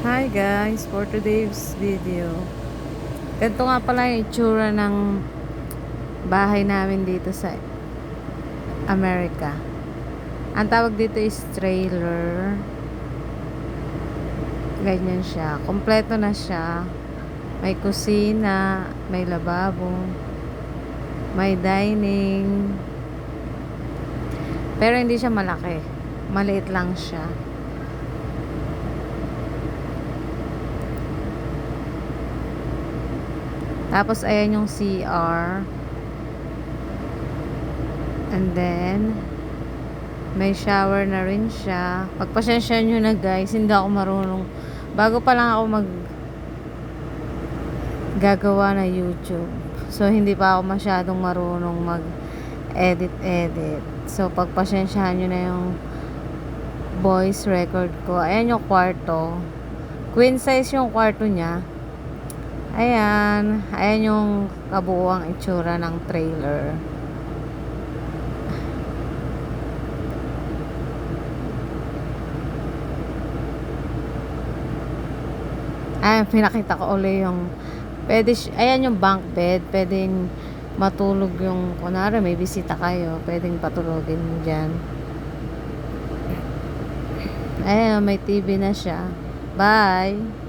Hi guys, for today's video. Ganito nga pala yung itsura ng bahay namin dito sa Amerika. Ang tawag dito is trailer. Ganyan siya. Kompleto na siya. May kusina, may lababo, may dining. Pero hindi siya malaki. Maliit lang siya. Tapos, ayan yung CR. And then, may shower na rin siya. Pagpasensya nyo na guys, hindi ako marunong. Bago pa lang ako gagawa na YouTube. So, hindi pa ako masyadong marunong mag-edit. So, pagpasensyahan nyo na yung voice record ko. Ayan yung kwarto. Queen size yung kwarto niya. Ayan yung kabuuang itsura ng trailer. Ayan, pinakita ko ulit yung ayan yung bunk bed. Pwedeng matulog yung, kunwari may bisita kayo, pwedeng patulogin dyan. Ayan, may TV na siya. Bye!